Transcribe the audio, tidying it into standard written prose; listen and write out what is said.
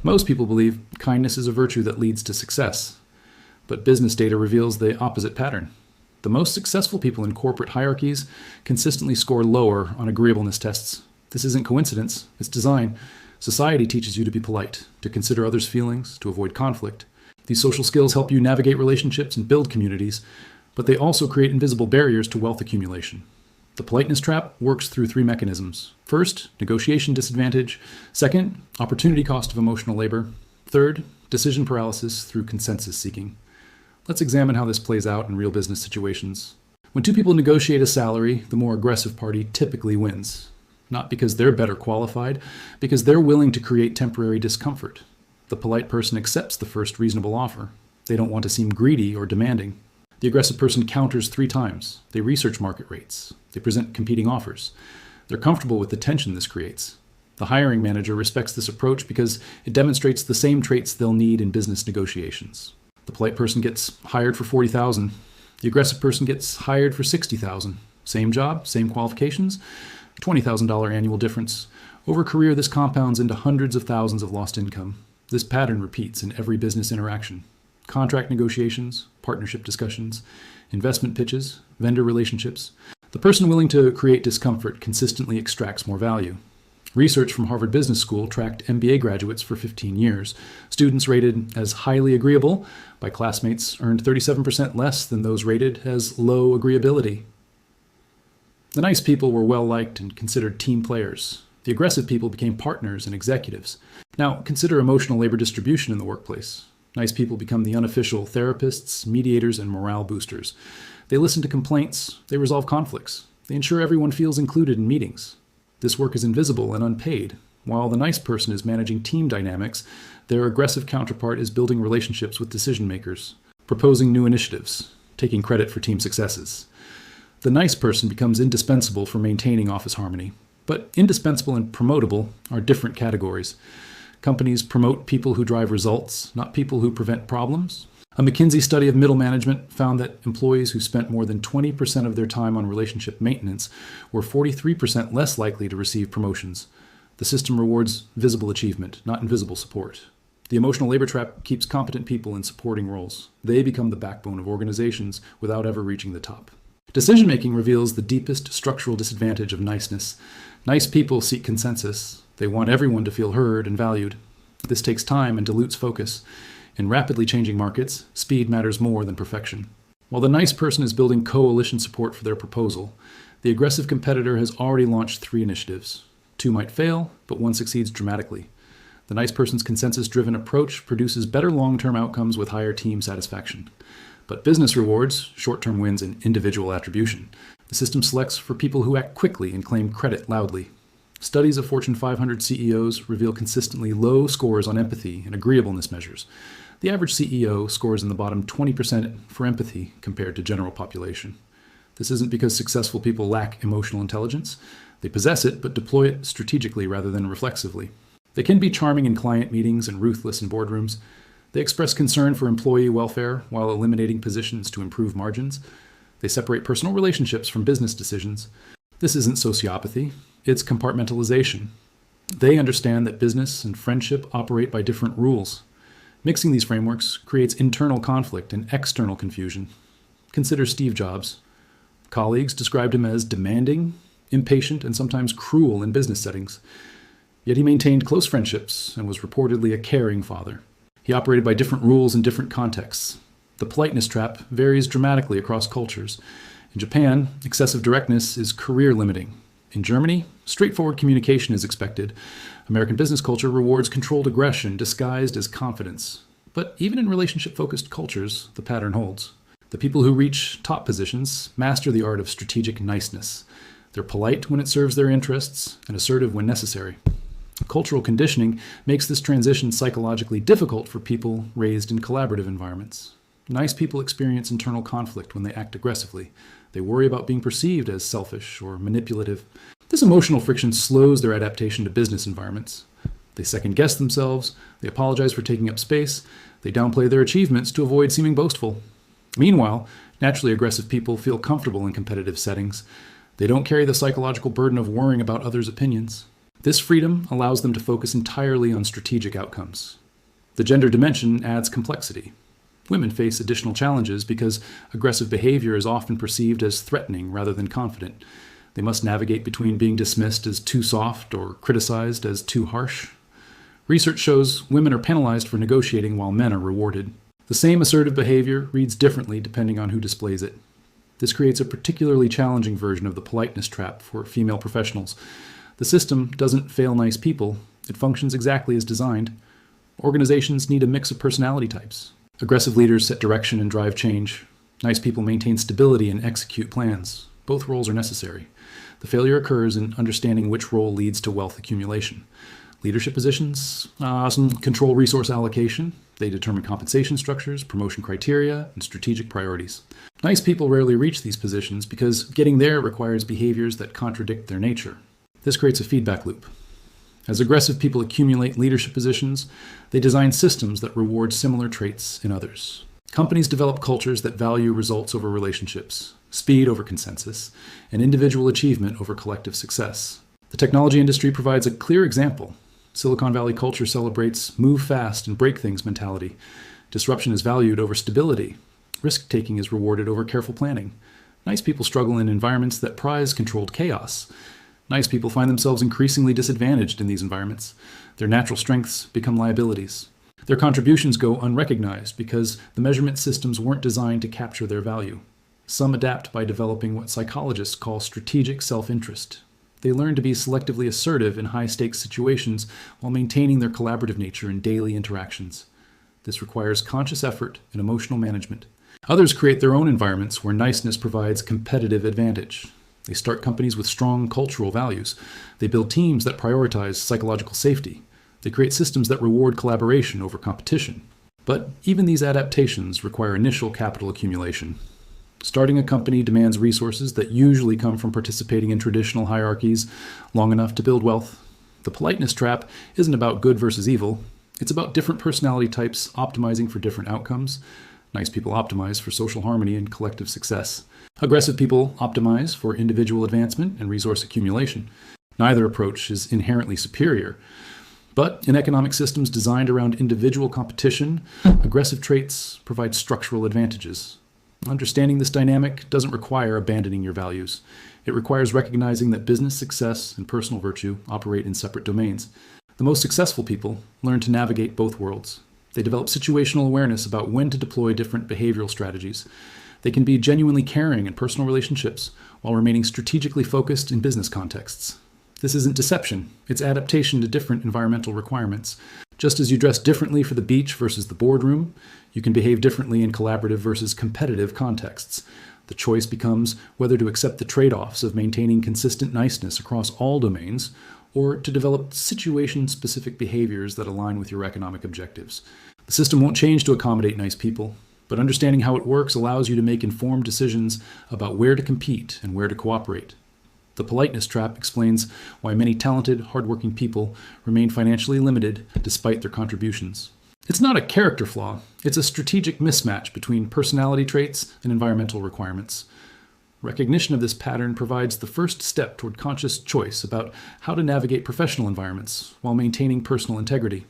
Most people believe kindness is a virtue that leads to success, but business data reveals the opposite pattern. The most successful people in corporate hierarchies consistently score lower on agreeableness tests. This isn't coincidence, it's design. Society teaches you to be polite, to consider others' feelings, to avoid conflict. These social skills help you navigate relationships and build communities, but they also create invisible barriers to wealth accumulation. The politeness trap works through three mechanisms. First, negotiation disadvantage. Second, opportunity cost of emotional labor. Third, decision paralysis through consensus seeking. Let's examine how this plays out in real business situations. When two people negotiate a salary, the more aggressive party typically wins. Not because they're better qualified, because they're willing to create temporary discomfort. The polite person accepts the first reasonable offer. They don't want to seem greedy or demanding. The aggressive person counters 3 times. They research market rates. They present competing offers. They're comfortable with the tension this creates. The hiring manager respects this approach because it demonstrates the same traits they'll need in business negotiations. The polite person gets hired for $40,000. The aggressive person gets hired for $60,000. Same job, same qualifications, $20,000 annual difference. Over a career, this compounds into hundreds of thousands of lost income. This pattern repeats in every business interaction. Contract negotiations, partnership discussions, investment pitches, vendor relationships. The person willing to create discomfort consistently extracts more value. Research from Harvard Business School tracked MBA graduates for 15 years. Students rated as highly agreeable by classmates earned 37% less than those rated as low agreeability. The nice people were well liked and considered team players. The aggressive people became partners and executives. Now, consider emotional labor distribution in the workplace. Nice people become the unofficial therapists, mediators, and morale boosters. They listen to complaints. They resolve conflicts. They ensure everyone feels included in meetings. This work is invisible and unpaid. While the nice person is managing team dynamics, their aggressive counterpart is building relationships with decision makers, proposing new initiatives, taking credit for team successes. The nice person becomes indispensable for maintaining office harmony. But indispensable and promotable are different categories. Companies promote people who drive results, not people who prevent problems. A McKinsey study of middle management found that employees who spent more than 20% of their time on relationship maintenance were 43% less likely to receive promotions. The system rewards visible achievement, not invisible support. The emotional labor trap keeps competent people in supporting roles. They become the backbone of organizations without ever reaching the top. Decision-making reveals the deepest structural disadvantage of niceness. Nice people seek consensus. They want everyone to feel heard and valued. This takes time and dilutes focus. In rapidly changing markets, speed matters more than perfection. While the nice person is building coalition support for their proposal, the aggressive competitor has already launched 3 initiatives. 2 might fail, but 1 succeeds dramatically. The nice person's consensus-driven approach produces better long-term outcomes with higher team satisfaction. But business rewards short-term wins and individual attribution. The system selects for people who act quickly and claim credit loudly. Studies of Fortune 500 CEOs reveal consistently low scores on empathy and agreeableness measures. The average CEO scores in the bottom 20% for empathy compared to general population. This isn't because successful people lack emotional intelligence. They possess it, but deploy it strategically rather than reflexively. They can be charming in client meetings and ruthless in boardrooms. They express concern for employee welfare while eliminating positions to improve margins. They separate personal relationships from business decisions. This isn't sociopathy, it's compartmentalization. They understand that business and friendship operate by different rules. Mixing these frameworks creates internal conflict and external confusion. Consider Steve Jobs. Colleagues described him as demanding, impatient, and sometimes cruel in business settings. Yet he maintained close friendships and was reportedly a caring father. He operated by different rules in different contexts. The politeness trap varies dramatically across cultures. In Japan, excessive directness is career limiting. In Germany, straightforward communication is expected. American business culture rewards controlled aggression disguised as confidence. But even in relationship-focused cultures, the pattern holds. The people who reach top positions master the art of strategic niceness. They're polite when it serves their interests and assertive when necessary. Cultural conditioning makes this transition psychologically difficult for people raised in collaborative environments. Nice people experience internal conflict when they act aggressively. They worry about being perceived as selfish or manipulative. This emotional friction slows their adaptation to business environments. They second-guess themselves, they apologize for taking up space, they downplay their achievements to avoid seeming boastful. Meanwhile, naturally aggressive people feel comfortable in competitive settings. They don't carry the psychological burden of worrying about others' opinions. This freedom allows them to focus entirely on strategic outcomes. The gender dimension adds complexity. Women face additional challenges because aggressive behavior is often perceived as threatening rather than confident. They must navigate between being dismissed as too soft or criticized as too harsh. Research shows women are penalized for negotiating while men are rewarded. The same assertive behavior reads differently depending on who displays it. This creates a particularly challenging version of the politeness trap for female professionals. The system doesn't fail nice people. It functions exactly as designed. Organizations need a mix of personality types. Aggressive leaders set direction and drive change. Nice people maintain stability and execute plans. Both roles are necessary. The failure occurs in understanding which role leads to wealth accumulation. Leadership positions control resource allocation. They determine compensation structures, promotion criteria, and strategic priorities. Nice people rarely reach these positions because getting there requires behaviors that contradict their nature. This creates a feedback loop. As aggressive people accumulate leadership positions, they design systems that reward similar traits in others. Companies develop cultures that value results over relationships, speed over consensus, and individual achievement over collective success. The technology industry provides a clear example. Silicon Valley culture celebrates move fast and break things mentality. Disruption is valued over stability. Risk-taking is rewarded over careful planning. Nice people struggle in environments that prize controlled chaos. Nice people find themselves increasingly disadvantaged in these environments. Their natural strengths become liabilities. Their contributions go unrecognized because the measurement systems weren't designed to capture their value. Some adapt by developing what psychologists call strategic self-interest. They learn to be selectively assertive in high-stakes situations while maintaining their collaborative nature in daily interactions. This requires conscious effort and emotional management. Others create their own environments where niceness provides competitive advantage. They start companies with strong cultural values. They build teams that prioritize psychological safety. They create systems that reward collaboration over competition. But even these adaptations require initial capital accumulation. Starting a company demands resources that usually come from participating in traditional hierarchies long enough to build wealth. The politeness trap isn't about good versus evil. It's about different personality types optimizing for different outcomes. Nice people optimize for social harmony and collective success. Aggressive people optimize for individual advancement and resource accumulation. Neither approach is inherently superior. But in economic systems designed around individual competition, aggressive traits provide structural advantages. Understanding this dynamic doesn't require abandoning your values. It requires recognizing that business success and personal virtue operate in separate domains. The most successful people learn to navigate both worlds. They develop situational awareness about when to deploy different behavioral strategies. They can be genuinely caring in personal relationships while remaining strategically focused in business contexts. This isn't deception, it's adaptation to different environmental requirements. Just as you dress differently for the beach versus the boardroom, you can behave differently in collaborative versus competitive contexts. The choice becomes whether to accept the trade-offs of maintaining consistent niceness across all domains, or to develop situation-specific behaviors that align with your economic objectives. The system won't change to accommodate nice people, but understanding how it works allows you to make informed decisions about where to compete and where to cooperate. The politeness trap explains why many talented, hardworking people remain financially limited despite their contributions. It's not a character flaw, it's a strategic mismatch between personality traits and environmental requirements. Recognition of this pattern provides the first step toward conscious choice about how to navigate professional environments while maintaining personal integrity.